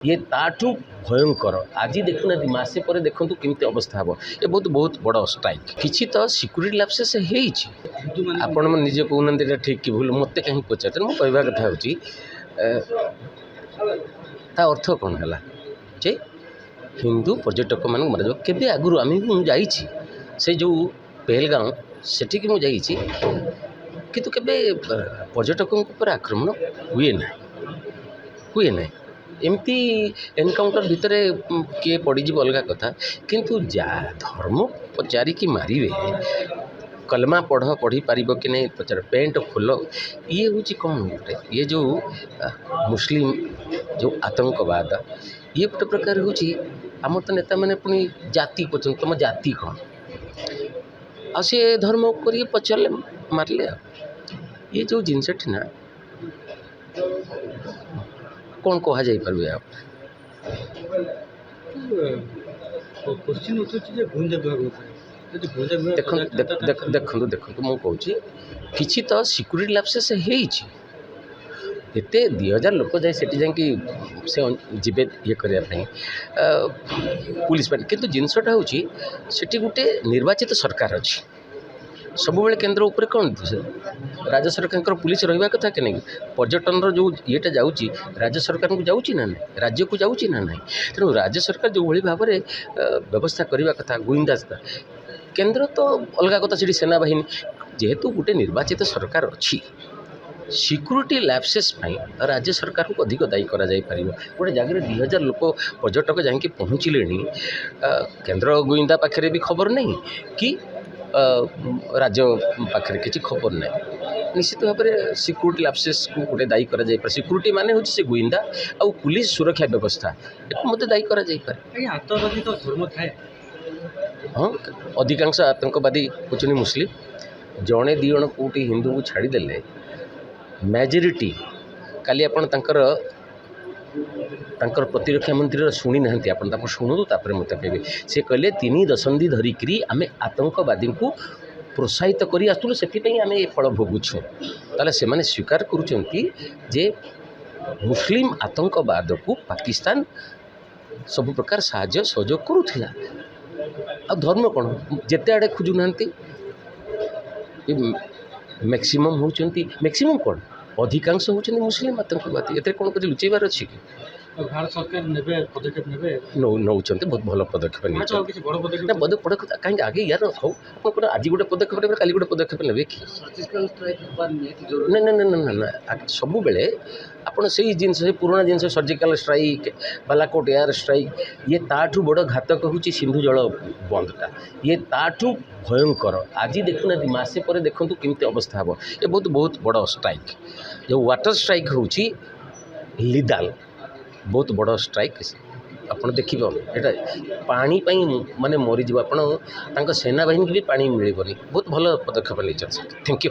ये ताठू भयंकर आज देखुना मसे पर देखूँ केमती अवस्था हम ये बहुत बहुत बड़ स्ट्राइक किसी तो सिक्यूरीटी लैप्सेस आपण निजे कहना ठीक कि भूल मत कहीं पचार मुझे कहवा कथा हो अर्थ कौन है जे हिंदू पर्यटक मान मार केवे आगुरी आम से जो पहलगाँव सेठी मुझे किंतु केवे पर्यटकों पर आक्रमण हुए ना एमती एनकाउंटर भितर किए पड़ज अलग कथा किंतु जा धर्म पचारिकी मारे कलमा पढ़ पढ़ी पार कि नहीं पचार पेंट खोल ये हूँ कौन गोटे ये जो मुस्लिम जो आतंकवाद ये गोटे प्रकार हूँ आम तो नेता मैंने पुणी जाति पचार तुम जाति कौन आ सी धर्म कर पचारे मारे ये जो जिनसटी ना कौन कह जा पारे आप देखो देखो मुझे कहूँ किसी तो सिक्यूरीटी लैप्सेस एते 2000 लोक जाए से जीवे ये करने पुलिस किंतु जिनसटा हूँ से गोटे निर्वाचित सरकार अच्छी सब बेले केन्द्र उपर कौन राज्य सरकार पुलिस रहा कथा कि नहीं पर्यटन जो येटा जाऊँगी राज्य सरकार को जाऊँगी ना नहीं राज्य को जाऊँगी ना नहीं तेणु राज्य सरकार जो भाई भाव में व्यवस्था करने कथा गुइंदा केन्द्र तो अलग कथा से सेना बाहिनी जेहेतु गोटे निर्वाचित सरकार अच्छी सिक्यूरीटी लैप्सेस राज्य सरकार को अधिक दायी करा जाई परिबो गोटे जगह 2000 लोक पर्यटक जाकि पहुँचले केन्द्र गुइंदा पाखे भी खबर नहीं कि राज्य पाखे किसी खबर ना निश्चित भाव में सिक्यूरीटी लैप्सेस को गोटे दायी करा जाई पर सिक्यूरीटी माने होची से गुइंदा आ पुलिस सुरक्षा व्यवस्था एक मत दायी करा जाई पर आतंकवादी तो धर्म थाए हाँ अधिकांश आतंकवादी होचनी मुस्लिम जड़े दी जण कोटी हिंदू को छाड़देले मेजोरिटी काली आपण तांकर प्रतिरक्षा मंत्री शुणी ना शुणु तापर मत कहे से कहले 3 दशंधि धरिकी आम आतंकवादी को प्रोत्साहित कर आसलु से आम ये फल भोगुछुँ ताले से माने स्वीकार करुचंती जे मुस्लिम आतंकवाद को पाकिस्तान सब प्रकार साहाय्य सहयोग करुथिला आ धर्म कौन जेते आड़े खोजुना मैक्सिमम होती मैक्सिमम कौन अधिकांश होती मुस्लिम आतंकवादी एते कौन कर लुचेबार अच्छी कि भारत सरकार नेबे पदक्षेप नेबे नौचंते बहुत भल पदक्षेप नहीं पदक्षेप कहीं आगे यार हो आप आज गोटे पदक्षेप ने काली गोटे पदक्षेप ने कि ना ना ना ना सब बेले आपड़ से जिनस पुराना जिनस surgical strike Balakot air strike ये ताठू बड़ घातक हूँ सिंधु जल बंदटा ये ताठू भयंकर आज देखुना मसे पर देखूँ केमती अवस्था हम ये बहुत बहुत बड़ स्ट्राइक जो वाटर स्ट्राइक हूँ लिदाल बहुत बड़ स्ट्राइक आपड़ देखिए एटा पानी माने मरीज आपण सेना बाहिनी भी पानी मिलबनी बहुत भल पदक्षेप नहीं थैंक यू।